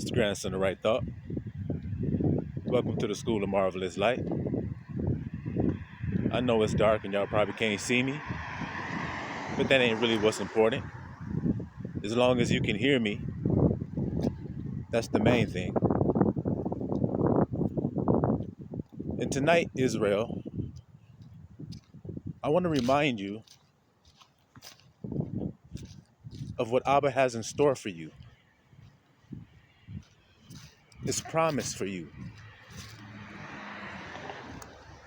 It's the grandson of Right Thought. Welcome to the School of Marvelous Light. I know it's dark and y'all probably can't see me, but that ain't really what's important. As long as you can hear me, that's the main thing. And tonight, Israel, I want to remind you of what Abba has in store for you. His promise for you.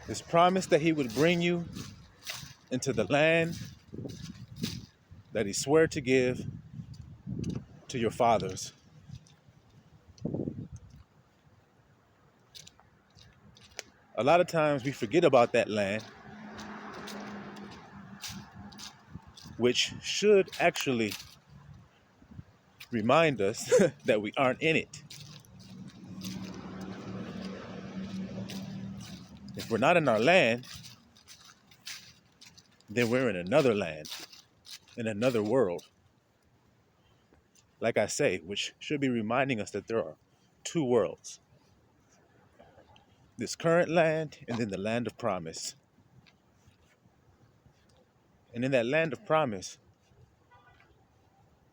His promise that he would bring you into the land that he swore to give to your fathers. A lot of times we forget about that land, which should actually remind us that we aren't in it. If we're not in our land, then we're in another land, in another world. Like I say, which should be reminding us that there are two worlds. This current land and then the land of promise. And in that land of promise,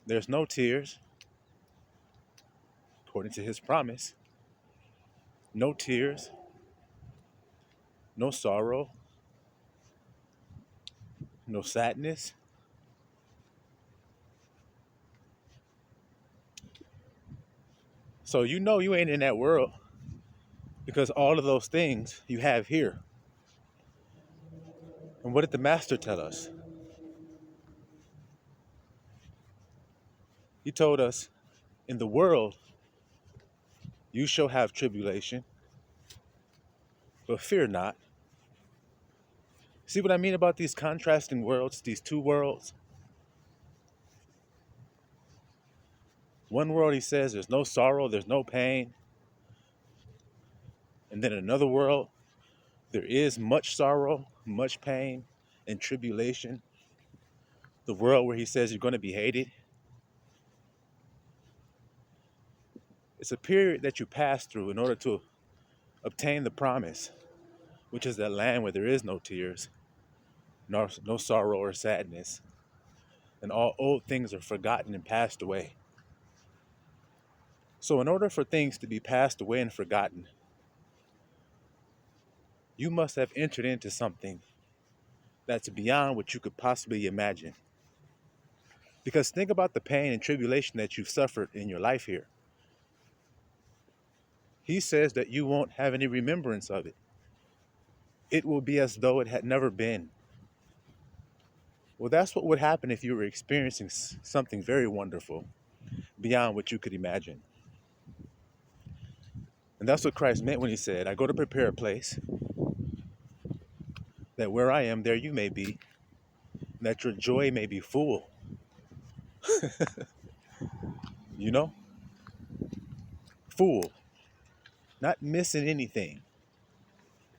there's no tears, according to his promise. No tears, no sorrow, no sadness. So you know you ain't in that world because all of those things you have here. And what did the master tell us? He told us, in the world, you shall have tribulation, but fear not. See what I mean about these contrasting worlds, these two worlds? One world, he says, there's no sorrow, there's no pain. And then in another world, there is much sorrow, much pain, and tribulation. The world where he says you're going to be hated. It's a period that you pass through in order to obtain the promise, which is that land where there is no tears, no sorrow or sadness, and all old things are forgotten and passed away. So in order for things to be passed away and forgotten, you must have entered into something that's beyond what you could possibly imagine. Because think about the pain and tribulation that you've suffered in your life here. He says that you won't have any remembrance of it. It will be as though it had never been. Well, that's what would happen if you were experiencing something very wonderful beyond what you could imagine. And that's what Christ meant when he said, I go to prepare a place that where I am, there you may be, that your joy may be full. You know? Full. Not missing anything.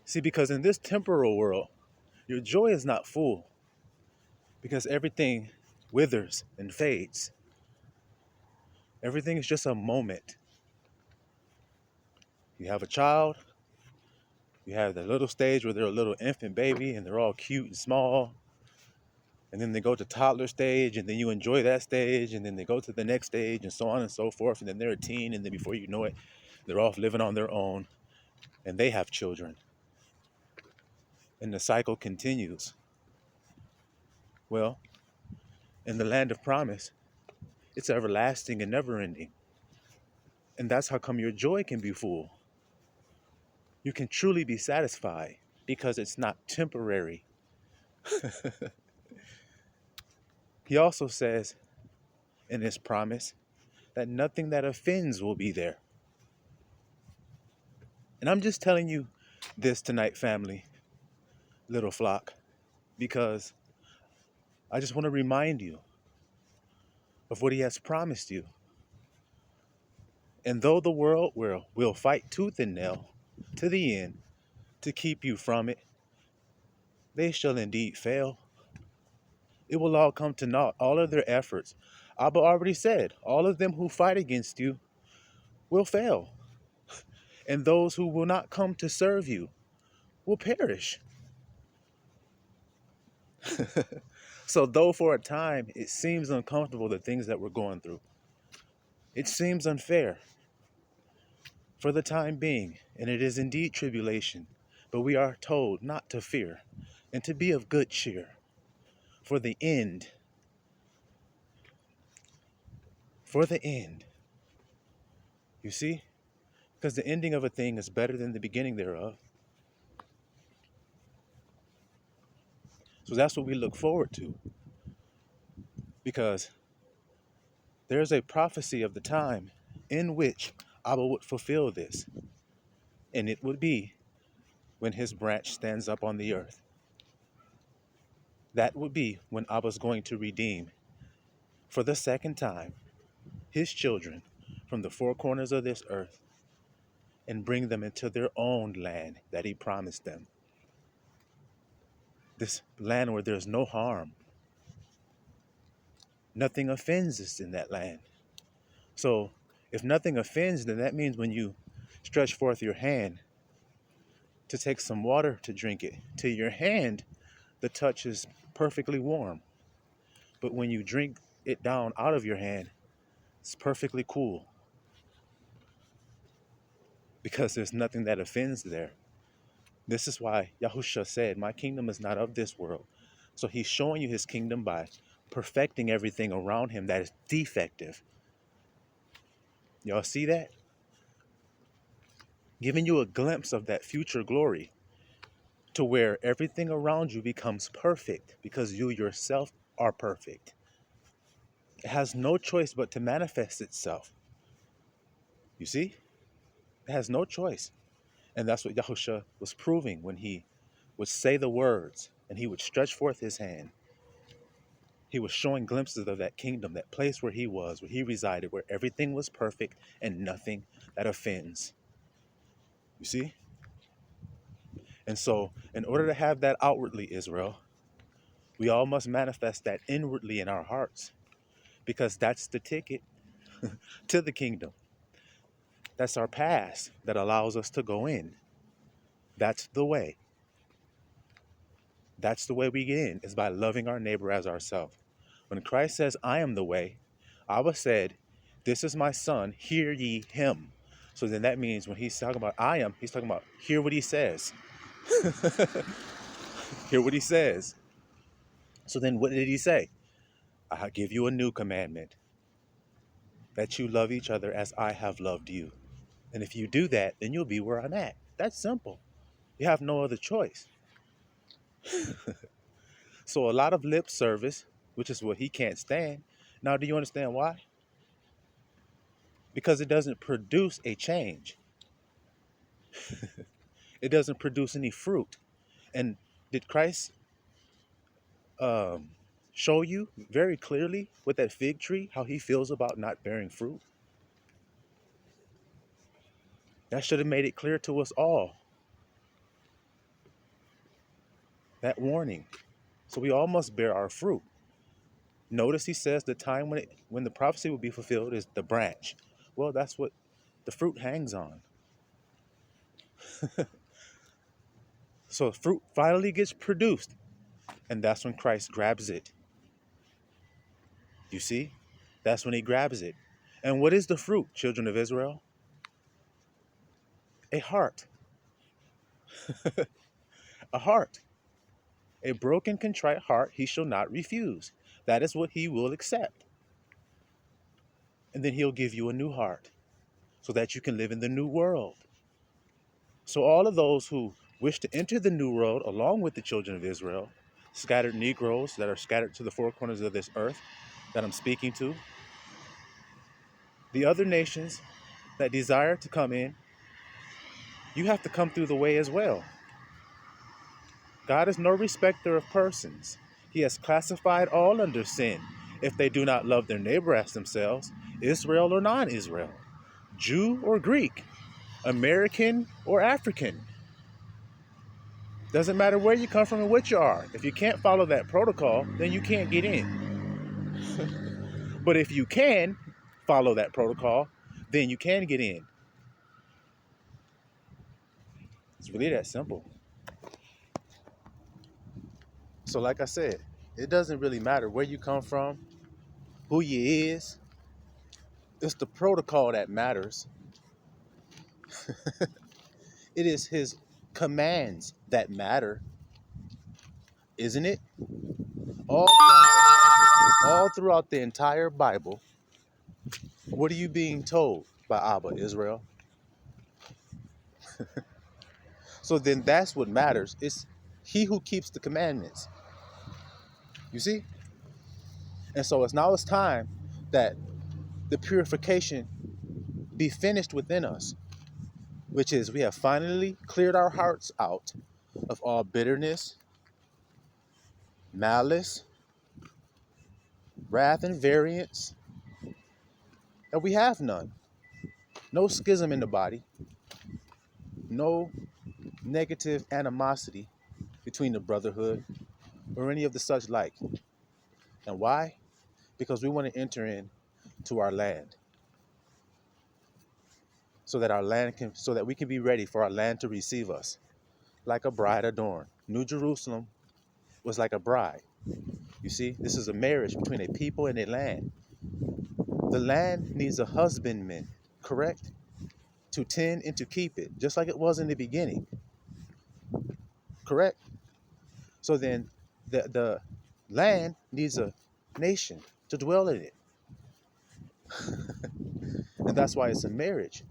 See, because in this temporal world, your joy is not full because everything withers and fades. Everything is just a moment. You have a child, you have the little stage where they're a little infant baby and they're all cute and small. And then they go to toddler stage and then you enjoy that stage and then they go to the next stage and so on and so forth. And then they're a teen and then before you know it, they're off living on their own and they have children. And the cycle continues. Well, in the land of promise, it's everlasting and never ending. And that's how come your joy can be full. You can truly be satisfied because it's not temporary. He also says in his promise that nothing that offends will be there. And I'm just telling you this tonight, family, little flock, because I just want to remind you of what he has promised you. And though the world will fight tooth and nail to the end to keep you from it, they shall indeed fail. It will all come to naught, all of their efforts. Abba already said, all of them who fight against you will fail, and those who will not come to serve you will perish. So though for a time it seems uncomfortable, the things that we're going through, it seems unfair for the time being, and it is indeed tribulation, but we are told not to fear and to be of good cheer, for the end, you see, because the ending of a thing is better than the beginning thereof. So that's what we look forward to, because there's a prophecy of the time in which Abba would fulfill this, and it would be when his branch stands up on the earth. That would be when Abba's going to redeem for the second time his children from the four corners of this earth and bring them into their own land that he promised them. This land where there's no harm. Nothing offends us in that land. So if nothing offends, then that means when you stretch forth your hand to take some water to drink it, to your hand, the touch is perfectly warm. But when you drink it down out of your hand, it's perfectly cool. Because there's nothing that offends there. This is why Yahusha said, my kingdom is not of this world. So he's showing you his kingdom by perfecting everything around him that is defective. Y'all see that? Giving you a glimpse of that future glory to where everything around you becomes perfect because you yourself are perfect. It has no choice but to manifest itself. You see? It has no choice. And that's what Yahusha was proving when he would say the words and he would stretch forth his hand. He was showing glimpses of that kingdom, that place where he was, where he resided, where everything was perfect and nothing that offends. You see? And so, in order to have that outwardly, Israel, we all must manifest that inwardly in our hearts, because that's the ticket to the kingdom. That's our pass that allows us to go in. That's the way. That's the way we get in, is by loving our neighbor as ourselves. When Christ says, I am the way, Abba said, this is my son, hear ye him. So then that means when he's talking about I am, he's talking about hear what he says. Hear what he says. So then what did he say? I give you a new commandment, that you love each other as I have loved you. And if you do that, then you'll be where I'm at. That's simple. You have no other choice. So a lot of lip service, which is what he can't stand. Now, do you understand why? Because it doesn't produce a change. It doesn't produce any fruit. And did Christ show you very clearly with that fig tree how he feels about not bearing fruit? That should have made it clear to us all. That warning. So we all must bear our fruit. Notice he says the time when the prophecy will be fulfilled is the branch. Well, that's what the fruit hangs on. So fruit finally gets produced, and that's when Christ grabs it. You see? That's when he grabs it. And what is the fruit, children of Israel? A heart. A heart. A broken, contrite heart he shall not refuse. That is what he will accept. And then he'll give you a new heart so that you can live in the new world. So all of those who wish to enter the new world along with the children of Israel, scattered Negroes that are scattered to the four corners of this earth that I'm speaking to, the other nations that desire to come in, you have to come through the way as well. God is no respecter of persons. He has classified all under sin if they do not love their neighbor as themselves, Israel or non-Israel, Jew or Greek, American or African. Doesn't matter where you come from and what you are. If you can't follow that protocol, then you can't get in. But if you can follow that protocol, then you can get in. It's really that simple. So like I said, it doesn't really matter where you come from, who you is. It's the protocol that matters. It is his commands that matter, isn't it? All, all throughout the entire Bible, what are you being told by Abba, Israel? So then that's what matters. It's he who keeps the commandments. You see? And so it's time that the purification be finished within us, which is we have finally cleared our hearts out of all bitterness, malice, wrath, and variance. And we have none. No schism in the body, no negative animosity between the brotherhood or any of the such like. And why? Because we want to enter in to our land so that we can be ready for our land to receive us like a bride adorned. New Jerusalem was like a bride. You see, this is a marriage between a people and a land. The land needs a husbandman, correct? To tend and to keep it, just like it was in the beginning, correct? So then the land needs a nation to dwell in it. And that's why it's a marriage.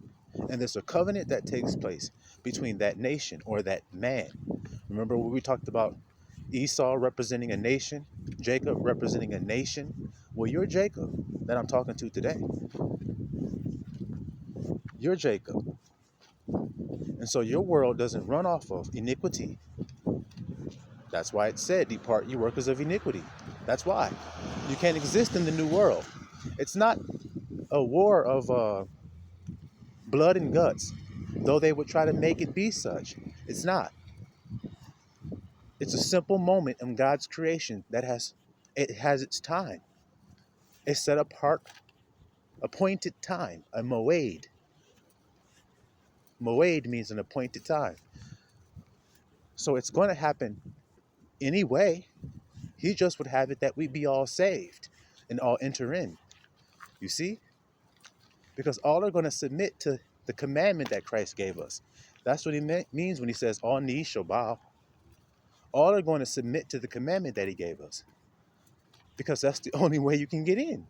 And there's a covenant that takes place between that nation or that man. Remember when we talked about Esau representing a nation, Jacob representing a nation? Well, you're Jacob that I'm talking to today. You're Jacob. And so your world doesn't run off of iniquity. That's why it said, depart you workers of iniquity. That's why. You can't exist in the new world. It's not a war of blood and guts, though they would try to make it be such. It's not. It's a simple moment in God's creation that has its time. A set apart, appointed time, a moed. Moed means an appointed time. So it's going to happen anyway. He just would have it that we be all saved and all enter in. You see? Because all are going to submit to the commandment that Christ gave us. That's what he means when he says all knees shall bow. All are going to submit to the commandment that he gave us. Because that's the only way you can get in.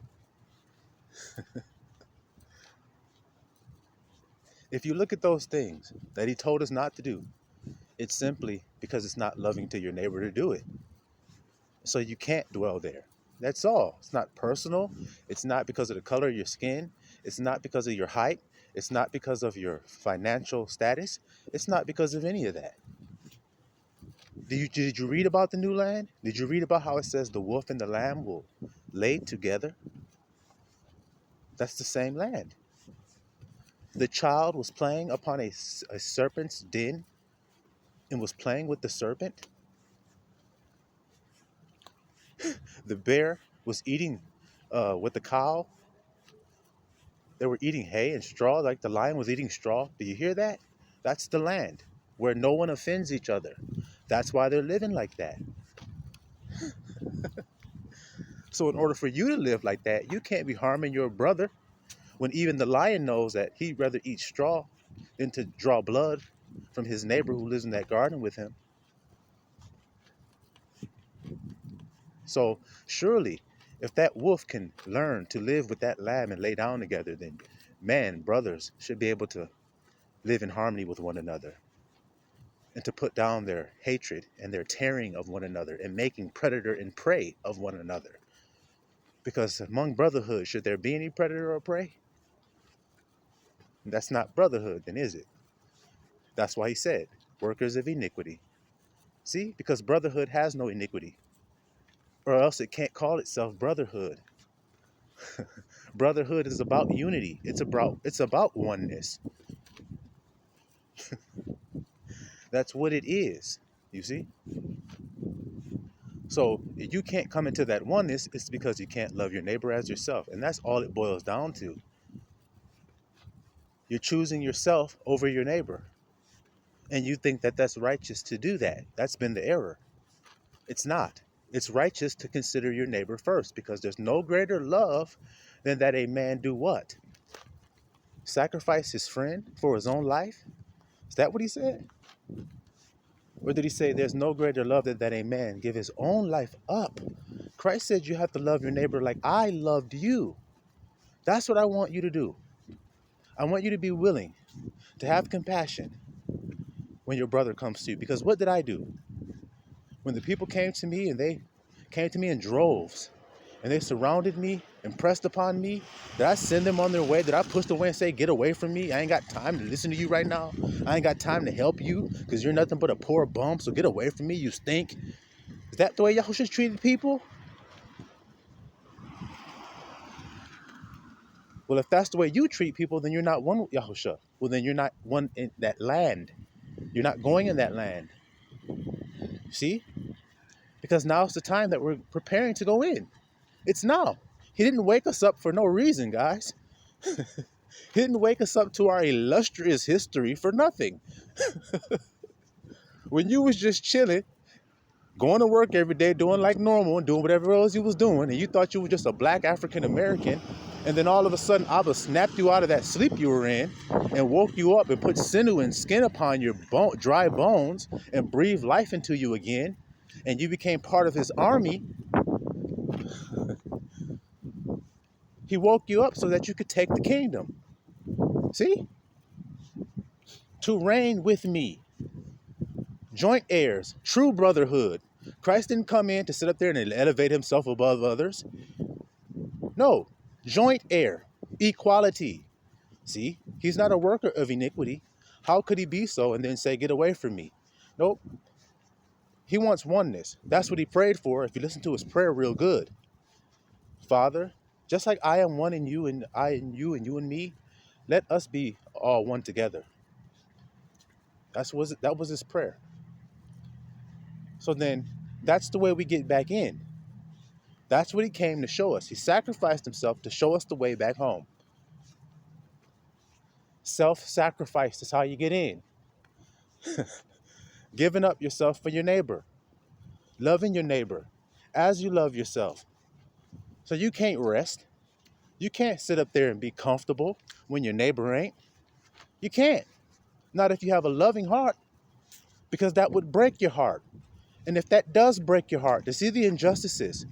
If you look at those things that he told us not to do, it's simply because it's not loving to your neighbor to do it. So you can't dwell there. That's all. It's not personal. It's not because of the color of your skin. It's not because of your height. It's not because of your financial status. It's not because of any of that. Did you read about the new land? Did you read about how it says the wolf and the lamb will lay together? That's the same land. The child was playing upon a serpent's den and was playing with the serpent. The bear was eating with the cow. They were eating hay and straw like the lion was eating straw. Do you hear that? That's the land where no one offends each other. That's why they're living like that. So in order for you to live like that, you can't be harming your brother when even the lion knows that he'd rather eat straw than to draw blood from his neighbor who lives in that garden with him. So surely, if that wolf can learn to live with that lamb and lay down together, then man, brothers should be able to live in harmony with one another and to put down their hatred and their tearing of one another and making predator and prey of one another. Because among brotherhood, should there be any predator or prey? That's not brotherhood, then is it? That's why he said, workers of iniquity. See, because brotherhood has no iniquity, or else it can't call itself brotherhood. Brotherhood is about unity. It's about oneness. That's what it is, you see? So if you can't come into that oneness, it's because you can't love your neighbor as yourself. And that's all it boils down to. You're choosing yourself over your neighbor. And you think that that's righteous to do that. That's been the error. It's not. It's righteous to consider your neighbor first, because there's no greater love than that a man do what? Sacrifice his friend for his own life? Is that what he said? Or did he say there's no greater love than that a man give his own life up? Christ said you have to love your neighbor like I loved you. That's what I want you to do. I want you to be willing to have compassion when your brother comes to you. Because what did I do? When the people came to me, and they came to me in droves, and they surrounded me and pressed upon me, did I send them on their way? Did I push them away and say, get away from me? I ain't got time to listen to you right now. I ain't got time to help you because you're nothing but a poor bum, so get away from me, you stink. Is that the way Yahushua treated people? Well, if that's the way you treat people, then you're not one with Yahushua. Well, then you're not one in that land. You're not going in that land. See? Because now it's the time that we're preparing to go in. It's now. He didn't wake us up for no reason, guys. He didn't wake us up to our illustrious history for nothing. When you was just chilling, going to work every day, doing like normal, and doing whatever else you was doing, and you thought you were just a black African American, and then all of a sudden Abba snapped you out of that sleep you were in and woke you up and put sinew and skin upon your dry bones and breathed life into you again, and you became part of his army. He woke you up so that you could take the kingdom. See? To reign with me. Joint heirs, true brotherhood. Christ didn't come in to sit up there and elevate himself above others. No, joint heir, equality. See, he's not a worker of iniquity. How could he be so and then say, get away from me? Nope. He wants oneness. That's what he prayed for. If you listen to his prayer real good. Father, just like I am one in you and I in you and you in me, let us be all one together. That was his prayer. So then that's the way we get back in. That's what he came to show us. He sacrificed himself to show us the way back home. Self-sacrifice is how you get in. Giving up yourself for your neighbor. Loving your neighbor as you love yourself. So you can't rest. You can't sit up there and be comfortable when your neighbor ain't. You can't. Not if you have a loving heart, because that would break your heart. And if that does break your heart, to see the injustices,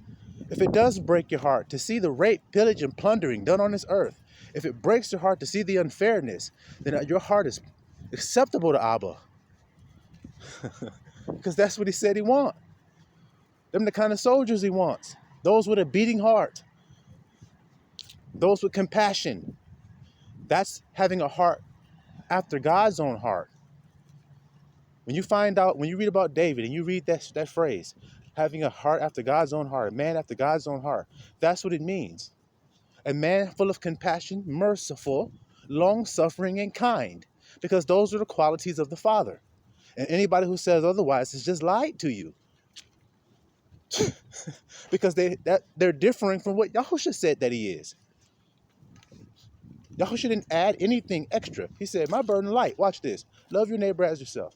if it does break your heart to see the rape, pillage, and plundering done on this earth, if it breaks your heart to see the unfairness, then your heart is acceptable to Abba. Because that's what he said he wants. Them the kind of soldiers he wants. Those with a beating heart. Those with compassion. That's having a heart after God's own heart. When you read about David and you read that phrase, having a heart after God's own heart, a man after God's own heart, that's what it means. A man full of compassion, merciful, long-suffering, and kind, because those are the qualities of the Father. And anybody who says otherwise has just lied to you. Because they're differing from what Yahushua said that he is. Yahushua didn't add anything extra. He said, my burden light. Watch this. Love your neighbor as yourself.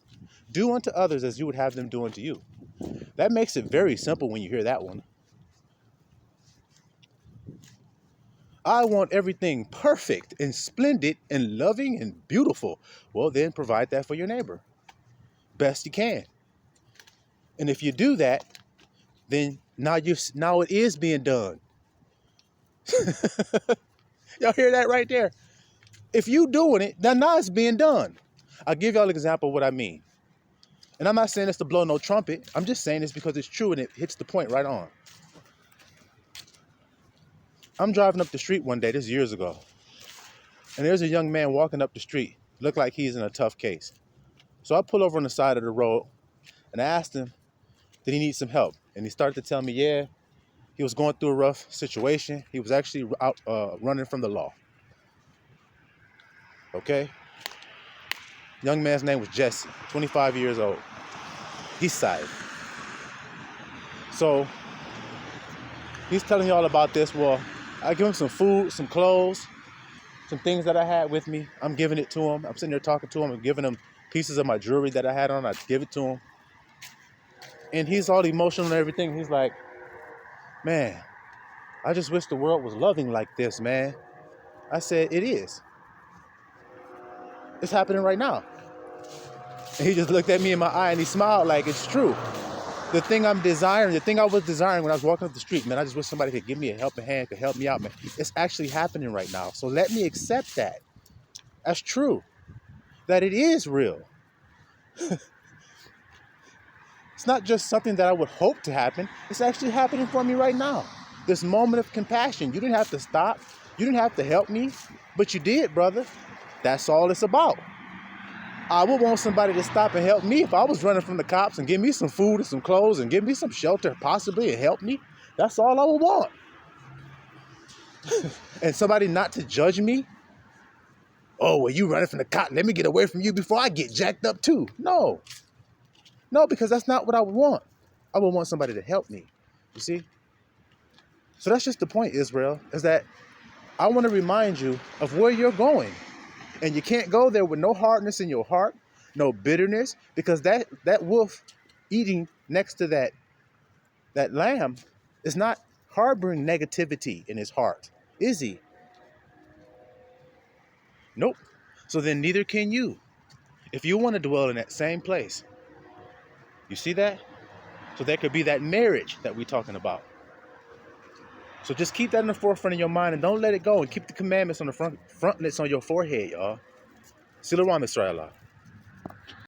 Do unto others as you would have them do unto you. That makes it very simple when you hear that one. I want everything perfect and splendid and loving and beautiful. Well, then provide that for your neighbor. Best you can. And if you do that, then now it is being done. Y'all hear that right there? If you doing it, then now it's being done. I'll give y'all an example of what I mean. And I'm not saying this to blow no trumpet. I'm just saying this because it's true and it hits the point right on. I'm driving up the street one day, this years ago, and there's a young man walking up the street. Looked like he's in a tough case. So I pull over on the side of the road and I asked him, did he need some help? And he started to tell me, yeah, he was going through a rough situation. He was actually out running from the law. Okay? Young man's name was Jesse, 25 years old. East side. So he's telling you all about this. Well, I give him some food, some clothes, some things that I had with me. I'm giving it to him. I'm sitting there talking to him and giving him pieces of my jewelry that I had on. I give it to him. And he's all emotional and everything. He's like, man, I just wish the world was loving like this, man. I said, it is. It's happening right now. And he just looked at me in my eye and he smiled like it's true. The thing I was desiring when I was walking up the street, man, I just wish somebody could give me a helping hand, could help me out, man. It's actually happening right now. So let me accept that. That's true. That it is real. It's not just something that I would hope to happen. It's actually happening for me right now. This moment of compassion. You didn't have to stop. You didn't have to help me, but you did, brother. That's all it's about. I would want somebody to stop and help me if I was running from the cops and give me some food and some clothes and give me some shelter possibly and help me. That's all I would want. And somebody not to judge me. Oh, well, you running from the cop. Let me get away from you before I get jacked up too. No, because that's not what I would want. I would want somebody to help me. You see? So that's just the point, Israel, is that I want to remind you of where you're going. And you can't go there with no hardness in your heart, no bitterness, because that wolf eating next to that lamb is not harboring negativity in his heart, is he? Nope. So then neither can you, if you want to dwell in that same place. You see that? So there could be that marriage that we're talking about. So just keep that in the forefront of your mind and don't let it go, and keep the commandments on the frontlets on your forehead, y'all. Silaram Israel.